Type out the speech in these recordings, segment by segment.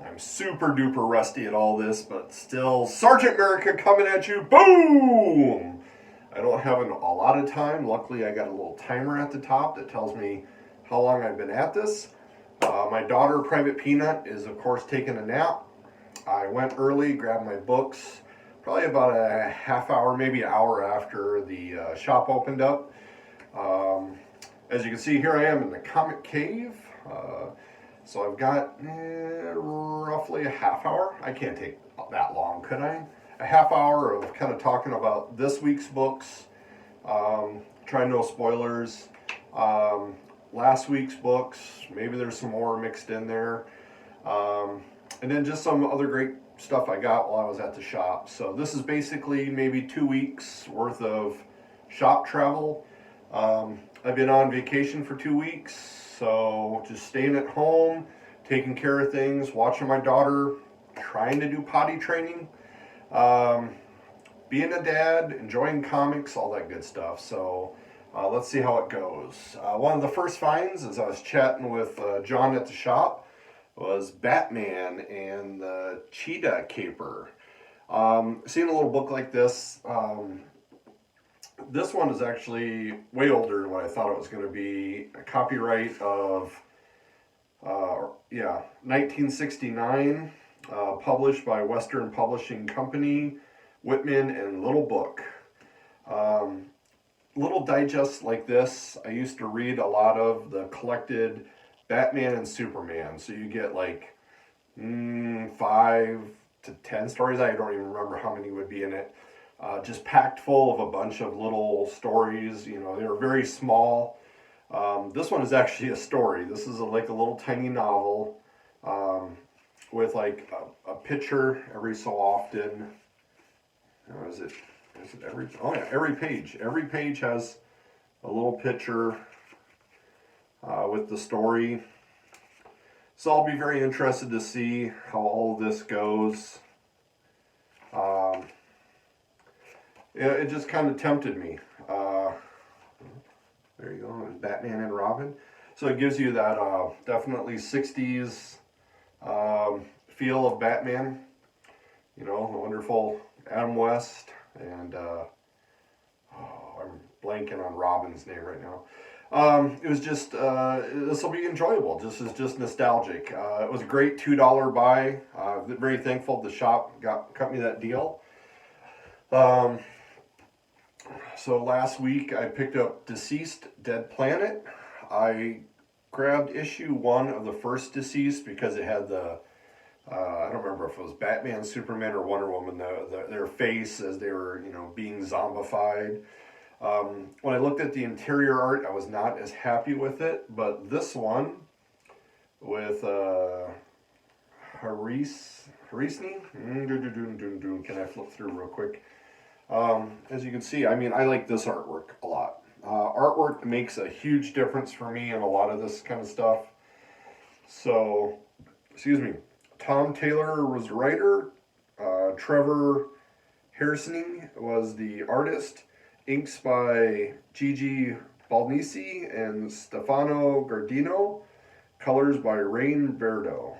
I'm super duper rusty at all this, but still, Sergeant America coming at you. Boom! I don't have a lot of time. Luckily, I got a little timer at the top that tells me how long I've been at this. My daughter, Private Peanut, is of course taking a nap. I went early, grabbed my books, probably about a half hour, maybe an hour after the shop opened up. As you can see, here I am in the comic cave. So I've got roughly a half hour. I can't take that long, could I? A half hour of kind of talking about this week's books, trying no spoilers. Last week's books, maybe there's some more mixed in there. And then just some other great stuff I got while I was at the shop. So this is basically maybe 2 weeks worth of shop travel. I've been on vacation for 2 weeks, so just staying at home, taking care of things, watching my daughter, trying to do potty training, being a dad, enjoying comics, all that good stuff. So let's see how it goes. One of the first finds, as I was chatting with John at the shop, was Batman and the Cheetah Caper. Seeing a little book like this, this one is actually way older than what I thought it was going to be. A copyright of, 1969, published by Western Publishing Company, Whitman and Little Book. Little digests like this, I used to read a lot of the collected Batman and Superman. So you get like 5 to 10 stories. I don't even remember how many would be in it. Just packed full of a bunch of little stories. You know, they were very small. This one is actually a story. This is like a little tiny novel with like a picture every so often. Is it every? Oh yeah, every page. Every page has a little picture with the story. So I'll be very interested to see how all of this goes. It just kind of tempted me. There you go, Batman and Robin. So it gives you that definitely 60s feel of Batman. You know, the wonderful Adam West, and I'm blanking on Robin's name right now. It was just, this will be enjoyable. This is just nostalgic. It was a great $2 buy. Very thankful the shop cut me that deal. So last week I picked up Deceased Dead Planet. I grabbed issue 1 of the first Deceased because it had the, I don't remember if it was Batman, Superman, or Wonder Woman, their face as they were, being zombified. When I looked at the interior art, I was not as happy with it, but this one with Harisni, can I flip through real quick? As you can see, I like this artwork a lot. Artwork makes a huge difference for me in a lot of this kind of stuff. So, excuse me, Tom Taylor was the writer, Trevor Harrison was the artist, inks by Gigi Balnisi and Stefano Gardino, colors by Rain Verdo.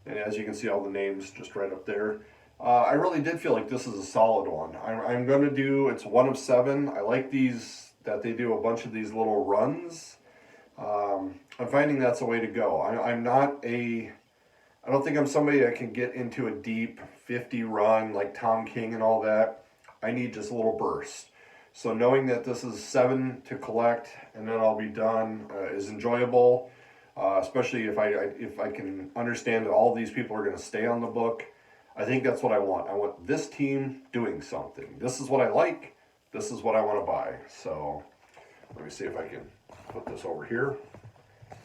And as you can see, all the names just right up there. I really did feel like this is a solid one. I'm going to do, it's 1 of 7. I like these, that they do a bunch of these little runs. I'm finding that's a way to go. I don't think I'm somebody that can get into a deep 50 run like Tom King and all that. I need just a little burst. So knowing that this is 7 to collect and then I'll be done is enjoyable. Especially if I can understand that all these people are going to stay on the book. I think that's what I want. I want this team doing something. This is what I like. This is what I want to buy. So let me see if I can put this over here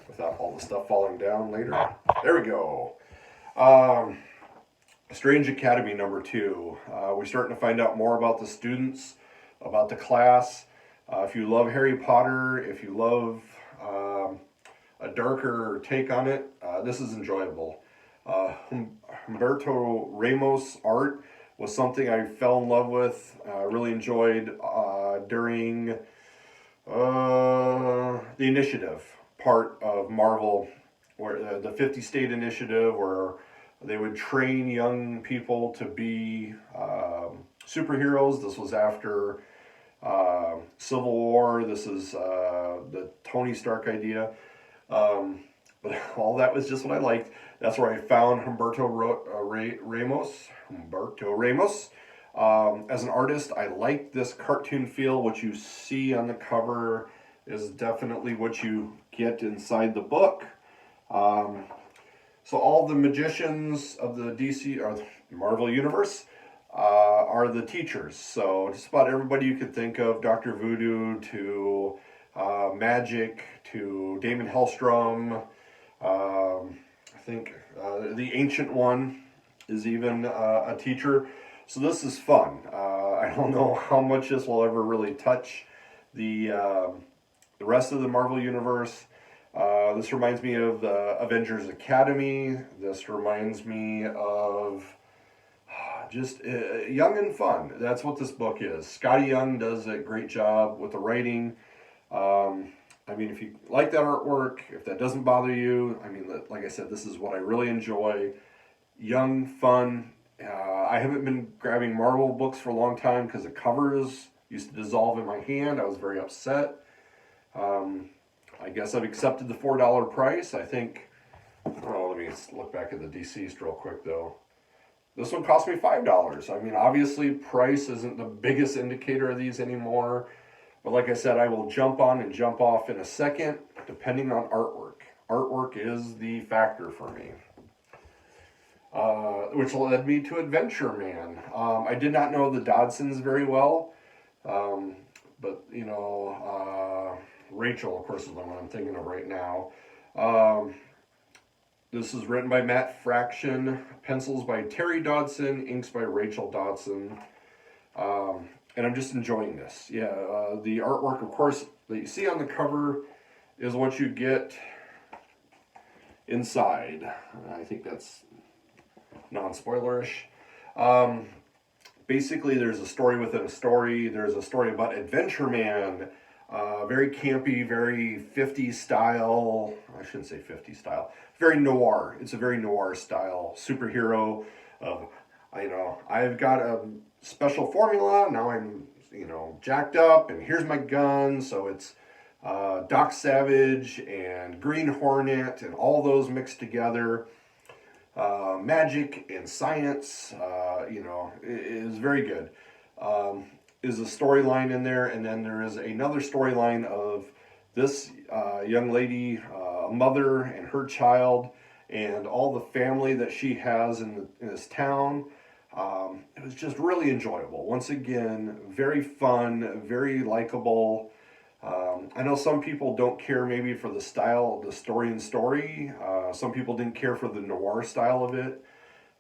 without all the stuff falling down later. There we go. Strange Academy number 2. We're starting to find out more about the students, about the class. If you love Harry Potter, if you love a darker take on it, this is enjoyable. Humberto Ramos art was something I fell in love with, really enjoyed during the Initiative part of Marvel where the 50 state initiative, where they would train young people to be superheroes. This was after Civil War. This is the Tony Stark idea. But all that was just what I liked. That's where I found Ramos. Humberto Ramos. As an artist, I like this cartoon feel. What you see on the cover is definitely what you get inside the book. So all the magicians of the DC or the Marvel Universe are the teachers. So just about everybody you could think of, Dr. Voodoo to Magic to Damon Hellstrom. I think the Ancient One is even a teacher. So this is fun. I don't know how much this will ever really touch the rest of the Marvel Universe. This reminds me of the Avengers Academy. This reminds me of just young and fun. That's what this book is. Scotty Young does a great job with the writing. I mean, if you like that artwork, if that doesn't bother you, I mean, like I said, this is what I really enjoy. Young, fun. I haven't been grabbing Marvel books for a long time because the covers used to dissolve in my hand. I was very upset. I guess I've accepted the $4 price. I think, let me look back at the deceased real quick though. This one cost me $5. I mean, obviously price isn't the biggest indicator of these anymore. But like I said, I will jump on and jump off in a second, depending on artwork. Artwork is the factor for me. Which led me to Adventure Man. I did not know the Dodsons very well. But, you know, Rachel, of course, is the one I'm thinking of right now. This is written by Matt Fraction, pencils by Terry Dodson, inks by Rachel Dodson. And I'm just enjoying this. Yeah, the artwork, of course, that you see on the cover is what you get inside. I think that's non-spoilerish. Basically, there's a story within a story. There's a story about Adventure Man. Very campy, very 50s style. I shouldn't say 50s style. Very noir. It's a very noir style superhero. I've got a special formula. Now I'm, jacked up, and here's my gun. So it's Doc Savage and Green Hornet and all those mixed together. Magic and science, is very good. Is a storyline in there, and then there is another storyline of this young lady, a mother and her child, and all the family that she has in this town. It was just really enjoyable. Once again, very fun, very likable. I know some people don't care maybe for the style of the story. Some people didn't care for the noir style of it.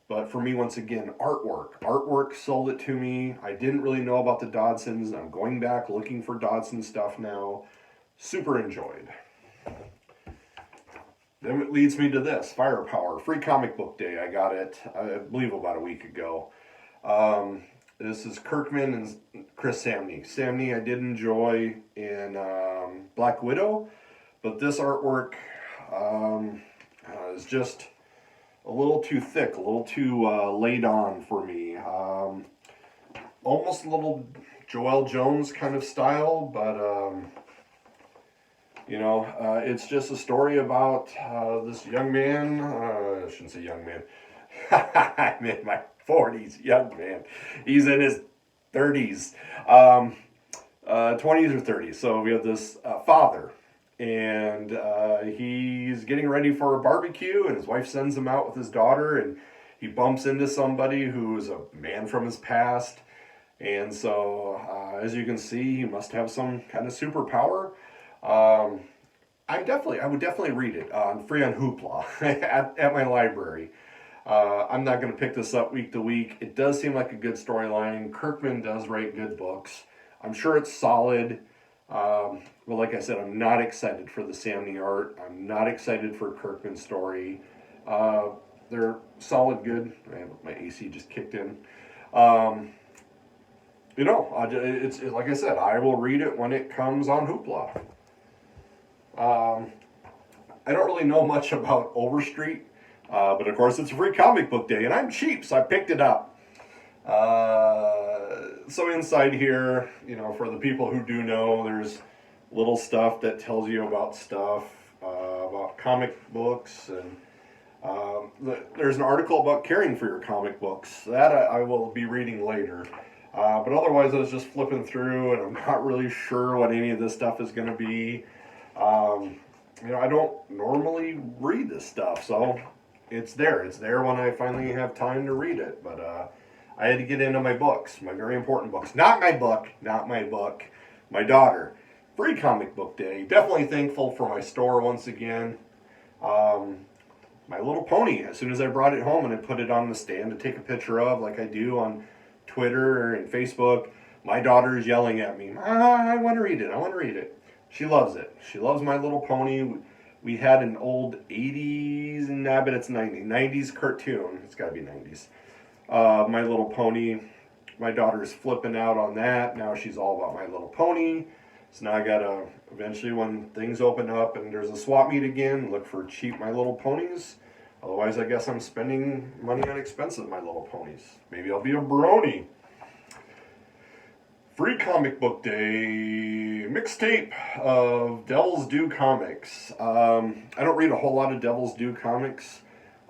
But for me, once again, artwork. Artwork sold it to me. I didn't really know about the Dodsons. I'm going back looking for Dodson stuff now. Super enjoyed. Then it leads me to this, Firepower. Free comic book day. I got it, I believe, about a week ago. This is Kirkman and Chris Samney. Samney I did enjoy in Black Widow, but this artwork is just a little too thick, a little too laid on for me. Almost a little Joel Jones kind of style, but it's just a story about this young man. I shouldn't say young man. I'm in my 40s, young man. He's in his 30s, 20s or 30s. So we have this father, and he's getting ready for a barbecue, and his wife sends him out with his daughter, and he bumps into somebody who is a man from his past. And so, as you can see, he must have some kind of superpower. I would definitely read it free on Hoopla at my library. I'm not going to pick this up week to week. It does seem like a good storyline. Kirkman does write good books. I'm sure it's solid. But like I said, I'm not excited for the Samney art. I'm not excited for Kirkman's story. They're solid, good. My AC just kicked in. It's like I said, I will read it when it comes on Hoopla. I don't really know much about Overstreet, but of course it's a free comic book day, and I'm cheap, so I picked it up. So inside here, for the people who do know, there's little stuff that tells you about stuff, about comic books, and there's an article about caring for your comic books. That I will be reading later. But otherwise, I was just flipping through, and I'm not really sure what any of this stuff is going to be. I don't normally read this stuff, so it's there. It's there when I finally have time to read it. But I had to get into my books, my very important books. Not my book, my daughter. Free comic book day. Definitely thankful for my store once again. My little pony, as soon as I brought it home and I put it on the stand to take a picture of, like I do on Twitter and Facebook, my daughter is yelling at me, I want to read it. She loves it. She loves My Little Pony. We had an old 80s, but it's 90s cartoon. It's got to be 90s. My Little Pony. My daughter's flipping out on that. Now she's all about My Little Pony. So now I got to, eventually when things open up and there's a swap meet again, look for cheap My Little Ponies. Otherwise, I guess I'm spending money on expensive My Little Ponies. Maybe I'll be a brony. Free Comic Book Day mixtape of Devil's Due comics. I don't read a whole lot of Devil's Due comics.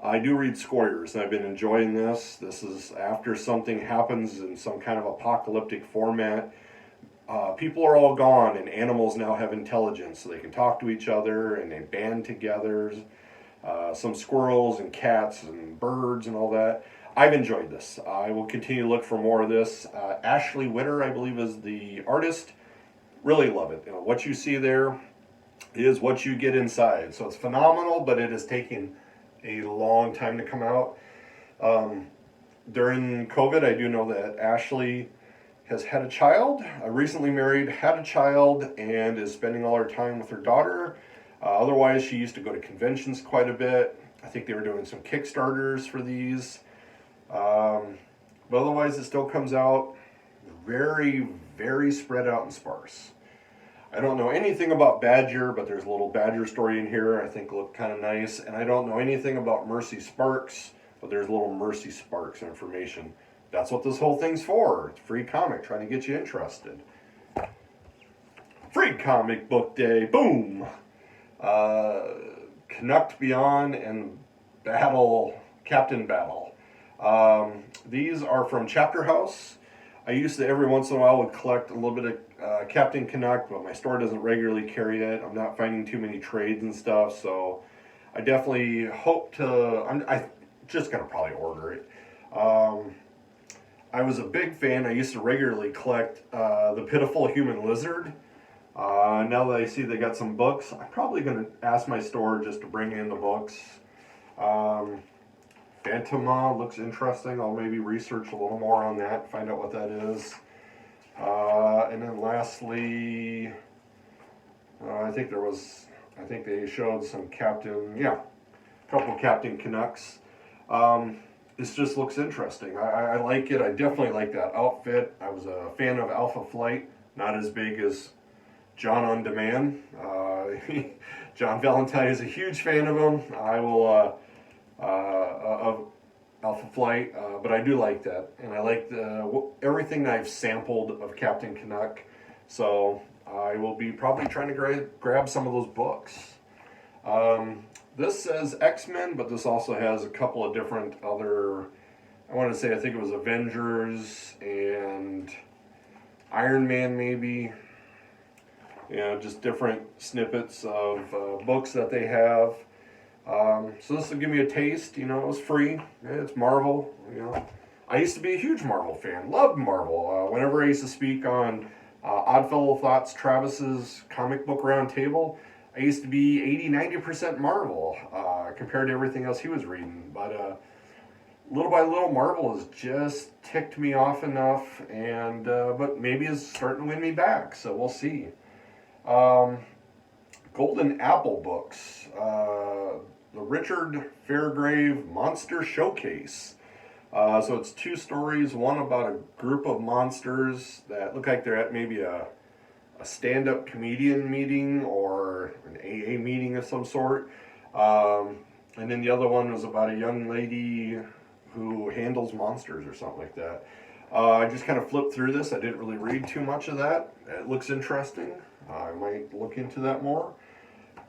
I do read Squares, and I've been enjoying this. This is after something happens in some kind of apocalyptic format. People are all gone, and animals now have intelligence, so they can talk to each other, and they band together. Some squirrels and cats and birds and all that. I've enjoyed this. I will continue to look for more of this. Ashley Witter, I believe, is the artist. Really love it. What you see there is what you get inside. So it's phenomenal, but it is taking a long time to come out. During COVID, I do know that Ashley has had a child, recently married, had a child, and is spending all her time with her daughter. Otherwise, she used to go to conventions quite a bit. I think they were doing some Kickstarters for these. But otherwise, it still comes out very, very spread out and sparse. I don't know anything about Badger, but there's a little Badger story in here I think looked kind of nice. And I don't know anything about Mercy Sparks, but there's a little Mercy Sparks information. That's what this whole thing's for. It's free comic, trying to get you interested. Free Comic Book Day, boom! Canuck Beyond and Captain Battle. These are from Chapter House. I used to every once in a while would collect a little bit of Captain Canuck, but my store doesn't regularly carry it. I'm not finding too many trades and stuff, so I definitely hope to. I just gonna probably order it. I was a big fan. I used to regularly collect The Pitiful Human Lizard. Now that I see they got some books, I'm probably gonna ask my store just to bring in the books. Phantoma looks interesting. I'll maybe research a little more on that, find out what that is. And then lastly, I think they showed some a couple Captain Canucks. This just looks interesting. I like it. I definitely like that outfit. I was a fan of Alpha Flight, not as big as John on Demand. John Valentine is a huge fan of him. I will of Alpha Flight, but I do like that, and I like everything that I've sampled of Captain Canuck. So I will be probably trying to grab some of those books. This says X-Men, but this also has a couple of different other. I think it was Avengers and Iron Man, maybe. Just different snippets of books that they have. So this will give me a taste. It was free. It's Marvel. I used to be a huge Marvel fan. Loved Marvel. Whenever I used to speak on Oddfellow Thoughts, Travis's comic book roundtable, I used to be 80-90% Marvel compared to everything else he was reading. But little by little, Marvel has just ticked me off enough, and but maybe is starting to win me back. So we'll see. Golden Apple books. The Richard Fairgrave Monster Showcase. So it's two stories, one about a group of monsters that look like they're at maybe a stand-up comedian meeting or an AA meeting of some sort. And then the other one was about a young lady who handles monsters or something like that. I just kind of flipped through this. I didn't really read too much of that. It looks interesting. I might look into that more.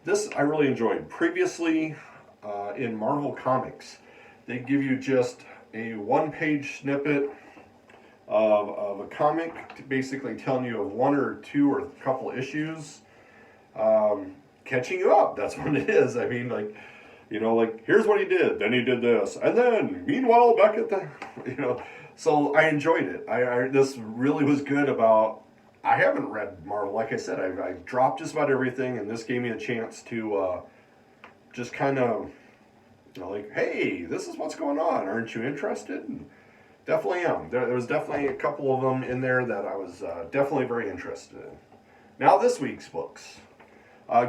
This I really enjoyed. Previously, in Marvel Comics, they give you just a one-page snippet of a comic, to basically telling you of one or two or a couple issues, catching you up. That's what it is. I mean, like, like, here's what he did, then he did this, and then meanwhile back at the, So I enjoyed it. This really was good. About, I haven't read Marvel, like I said. I've dropped just about everything, and this gave me a chance to just kind of, like, hey, this is what's going on. Aren't you interested? And definitely am. There was definitely a couple of them in there that I was definitely very interested in. Now this week's books.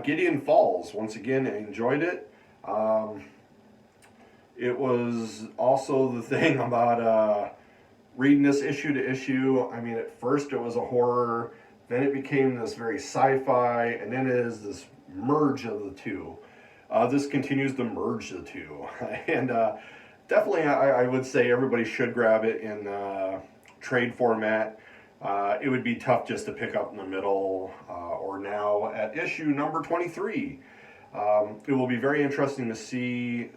Gideon Falls. Once again, I enjoyed it. It was also the thing about reading this issue to issue. I mean, at first it was a horror, then it became this very sci-fi, and then it is this merge of the two. This continues to merge the two. And definitely I would say everybody should grab it in trade format. It would be tough just to pick up in the middle or now at issue number 23. It will be very interesting to see,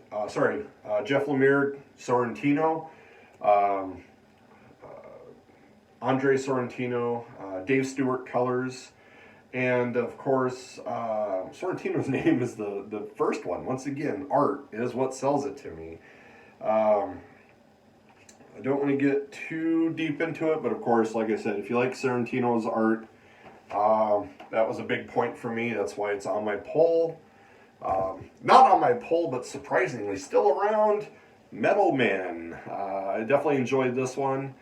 Jeff Lemire, Sorrentino, Andre Sorrentino, Dave Stewart colors, and of course, Sorrentino's name is the first one. Once again, art is what sells it to me. I don't want to get too deep into it, but of course, like I said, if you like Sorrentino's art, that was a big point for me. That's why it's on my poll. Not on my poll, but surprisingly still around, Metal Man. I definitely enjoyed this one.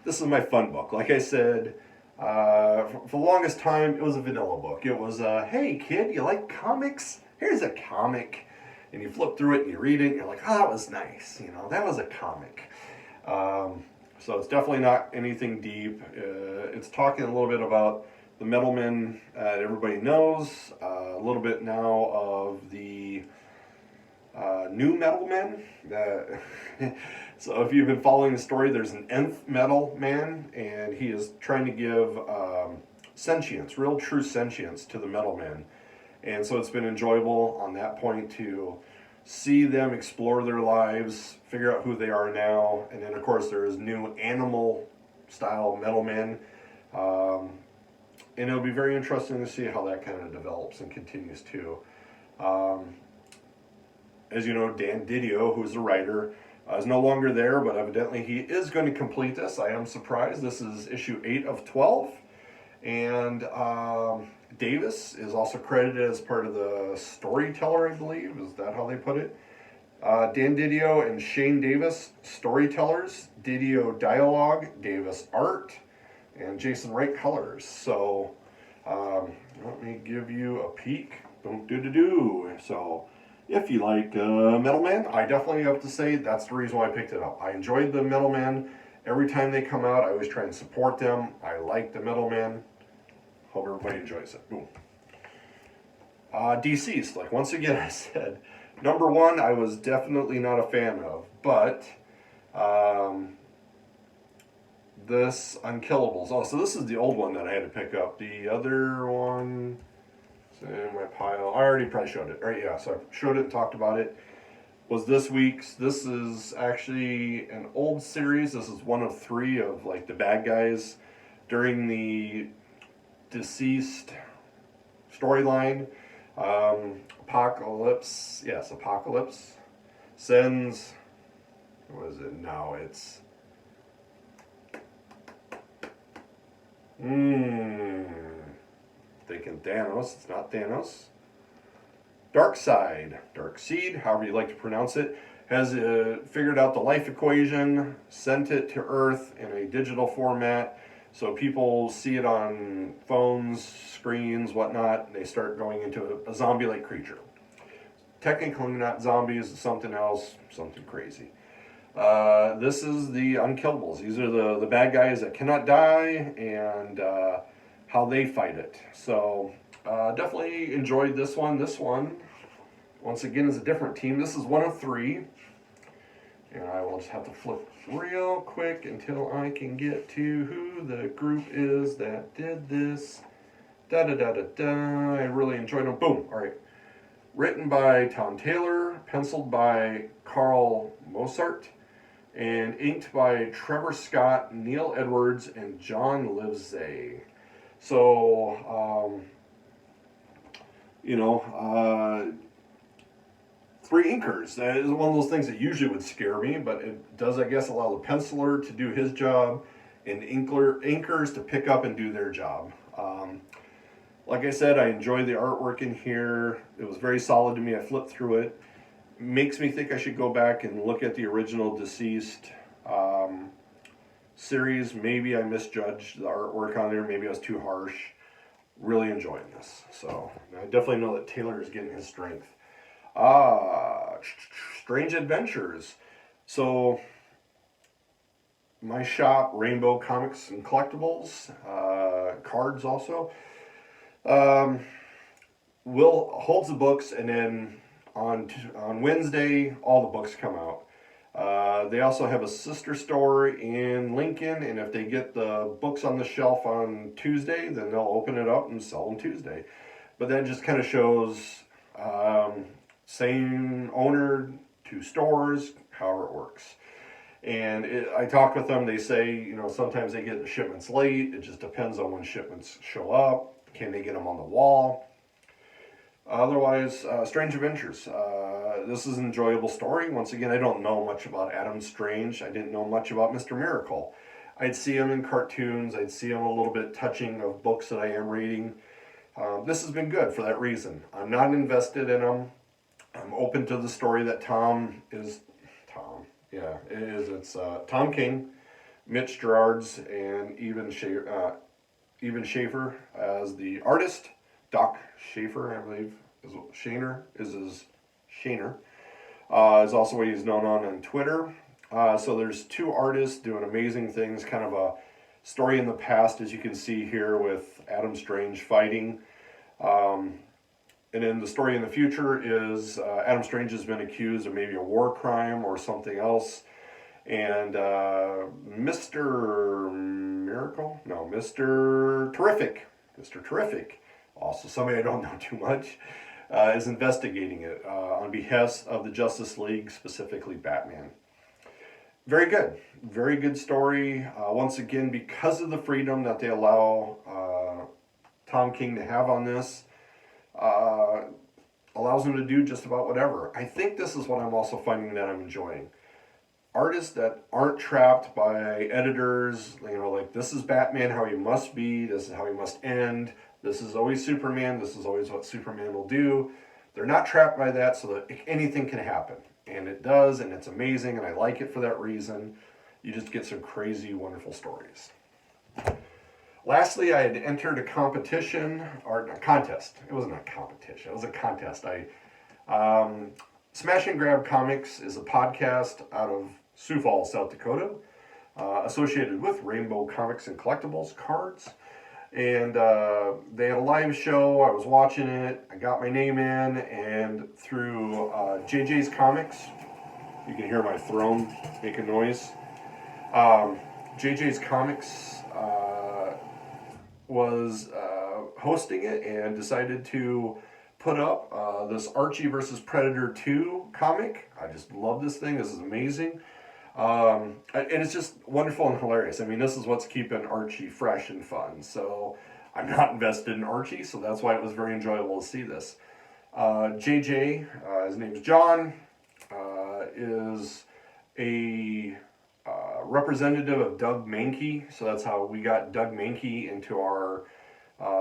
This is my fun book. Like I said, for the longest time, it was a vanilla book. It was, hey kid, you like comics? Here's a comic. And you flip through it and you read it and you're like, oh, that was nice. That was a comic. So it's definitely not anything deep. It's talking a little bit about the Metal Men that everybody knows, a little bit now of the new Metal Men. So if you've been following the story, there's an nth Metal Man, and he is trying to give sentience, real true sentience to the Metal Men. And so it's been enjoyable on that point to see them explore their lives, figure out who they are now, and then of course there's new animal style Metal Men. And it'll be very interesting to see how that kind of develops and continues too. As you know, Dan Didio, who's the writer, is no longer there, but evidently he is going to complete this. I am surprised. This is issue 8 of 12. And Davis is also credited as part of the storyteller, I believe. Is that how they put it? Dan Didio and Shane Davis, storytellers. Didio dialogue, Davis art, and Jason Wright colors. So let me give you a peek. So if you like Metal Man, I definitely have to say that's the reason why I picked it up. I enjoyed the Metal Man. Every time they come out, I always try and support them. I like the Metal Man. Hope everybody enjoys it. Boom. Deceased, like once again I said, number 1 I was definitely not a fan of, but this Unkillables. Oh, so this is the old one that I had to pick up. The other one is in my pile. I already probably showed it. Right, yeah, so I showed it and talked about it. Was this week's. This is actually an old series. This is one of 3 of like the bad guys during the Deceased storyline. Apocalypse. Yes, Apocalypse sends. What is it now? It's thinking Thanos. It's not Thanos. Darkseid, however you like to pronounce it, has figured out the life equation, sent it to Earth in a digital format, so people see it on phones, screens, whatnot, and they start going into a zombie-like creature. Technically not zombies, something else, something crazy. This is the Unkillables. These are the bad guys that cannot die, and how they fight it. So definitely enjoyed this one. This one once again, is a different team. This is one of three. And I will just have to flip real quick until I can get to who the group is that did this. Da-da-da-da-da. I really enjoyed them. Boom. All right. Written by Tom Taylor, penciled by Carl Mozart, and inked by Trevor Scott, Neil Edwards, and John Livesey. So, three inkers. That is one of those things that usually would scare me, but it does, I guess, allow the penciler to do his job and inkers to pick up and do their job. Like I said, I enjoyed the artwork in here. It was very solid to me. I flipped through it. Makes me think I should go back and look at the original Deceased series. Maybe I misjudged the artwork on there. Maybe I was too harsh. Really enjoying this. So I definitely know that Taylor is getting his strength. Strange Adventures. So my shop, Rainbow Comics and Collectibles, cards also, holds the books, and then on Wednesday all the books come out. They also have a sister store in Lincoln, and if they get the books on the shelf on Tuesday, then they'll open it up and sell them Tuesday. But that just kind of shows same owner, two stores, however it works. And I talked with them. They say, sometimes they get the shipments late. It just depends on when shipments show up. Can they get them on the wall? Otherwise, Strange Adventures. This is an enjoyable story. Once again, I don't know much about Adam Strange. I didn't know much about Mr. Miracle. I'd see him in cartoons. I'd see him a little bit touching of books that I am reading. This has been good for that reason. I'm not invested in them. I'm open to the story that It's Tom King, Mitch Gerards, and Even Schaefer as the artist. Doc Schaefer, I believe, is Shaner. Is also what he's known on Twitter. So there's two artists doing amazing things, kind of a story in the past, as you can see here with Adam Strange fighting. And then the story in the future is Adam Strange has been accused of maybe a war crime or something else. And Mr. Terrific, also somebody I don't know too much, is investigating it on behest of the Justice League, specifically Batman. Very good story. Once again, because of the freedom that they allow Tom King to have on this, allows him to do just about whatever. I think this is what I'm also finding that I'm enjoying. Artists that aren't trapped by editors, like this is Batman how he must be, this is how he must end, this is always Superman, this is always what Superman will do. They're not trapped by that, so that anything can happen. And it does, and it's amazing, and I like it for that reason. You just get some crazy, wonderful stories. Lastly, I had entered a competition, or a contest. It wasn't a competition, it was a contest. Smash and Grab Comics is a podcast out of Sioux Falls, South Dakota, associated with Rainbow Comics and Collectibles cards. And they had a live show. I was watching it. I got my name in, and through JJ's Comics, you can hear my throne make a noise. JJ's Comics was hosting it and decided to put up this Archie versus Predator 2 comic. I just love this thing. This is amazing. And it's just wonderful and hilarious. I mean, this is what's keeping Archie fresh and fun. So I'm not invested in Archie, so that's why it was very enjoyable to see this. JJ, his name's John, is a representative of Doug Mankey. So that's how we got Doug Mankey into our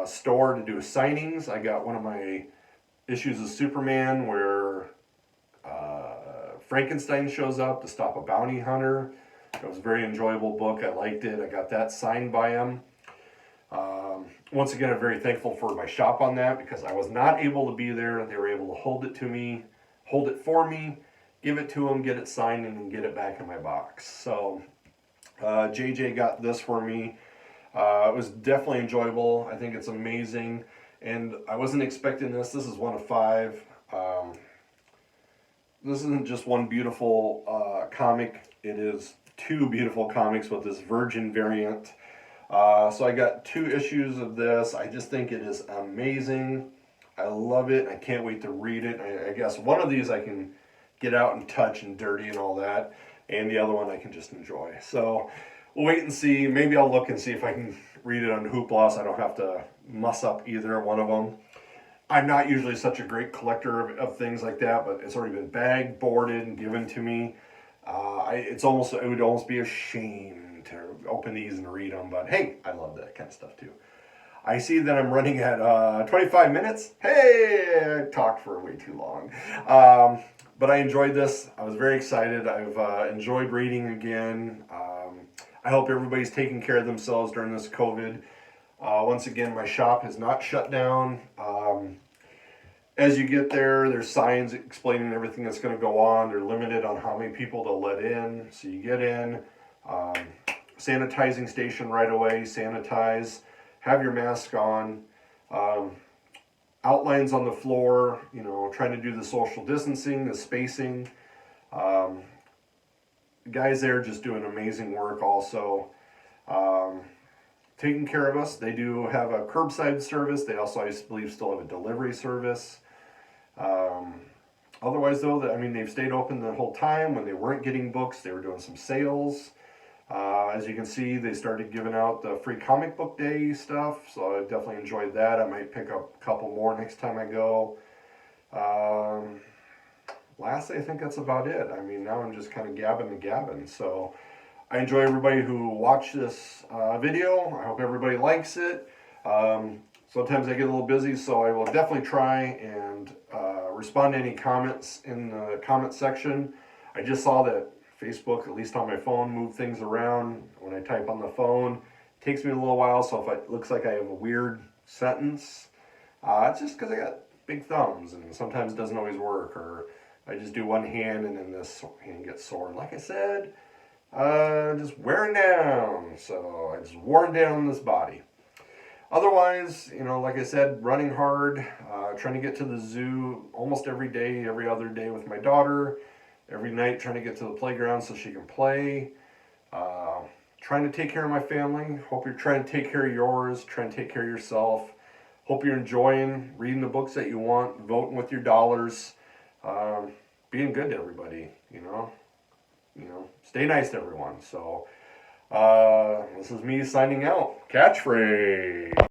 store to do signings. I got one of my issues of Superman where Frankenstein shows up to stop a bounty hunter. It was a very enjoyable book. I liked it. I got that signed by him. Once again, I'm very thankful for my shop on that because I was not able to be there. They were able to hold it for me, give it to him, get it signed, and then get it back in my box. So JJ got this for me. It was definitely enjoyable. I think it's amazing. And I wasn't expecting this. This is one of 5. this isn't just one beautiful comic. It is two beautiful comics with this Virgin variant. So I got 2 issues of this. I just think it is amazing. I love it. I can't wait to read it. I guess one of these I can get out and touch and dirty and all that, and the other one I can just enjoy. So we'll wait and see. Maybe I'll look and see if I can read it on Hoopla so I don't have to muss up either one of them. I'm not usually such a great collector of things like that, but it's already been bagged, boarded, and given to me. It would almost be a shame to open these and read them, but hey, I love that kind of stuff too. I see that I'm running at 25 minutes. Hey, I talked for way too long. But I enjoyed this. I was very excited. I've enjoyed reading again. I hope everybody's taking care of themselves during this COVID. Once again, my shop has not shut down. As you get there, there's signs explaining everything that's going to go on. They're limited on how many people to let in. So you get in, sanitizing station right away, sanitize, have your mask on, outlines on the floor, trying to do the social distancing, the spacing. Guys there just doing amazing work also. Taking care of us. They do have a curbside service. They also, I believe, still have a delivery service. Otherwise, though, they've stayed open the whole time. When they weren't getting books, they were doing some sales. As you can see, they started giving out the free comic book day stuff, so I definitely enjoyed that. I might pick up a couple more next time I go. Lastly, I think that's about it. Now I'm just kind of gabbing. So I enjoy everybody who watched this video. I hope everybody likes it. Sometimes I get a little busy, so I will definitely try and respond to any comments in the comment section. I just saw that Facebook, at least on my phone, move things around when I type on the phone. It takes me a little while, so if it looks like I have a weird sentence, it's just because I got big thumbs, and sometimes it doesn't always work, or I just do one hand and then this hand gets sore. And like I said, just wearing down, so I just worn down this body. Otherwise, like I said, running hard, trying to get to the zoo almost every day, every other day with my daughter. Every night trying to get to the playground so she can play. Trying to take care of my family. Hope you're trying to take care of yours. Trying to take care of yourself. Hope you're enjoying reading the books that you want, voting with your dollars, being good to everybody, Stay nice to everyone. So, this is me signing out. Catchphrase.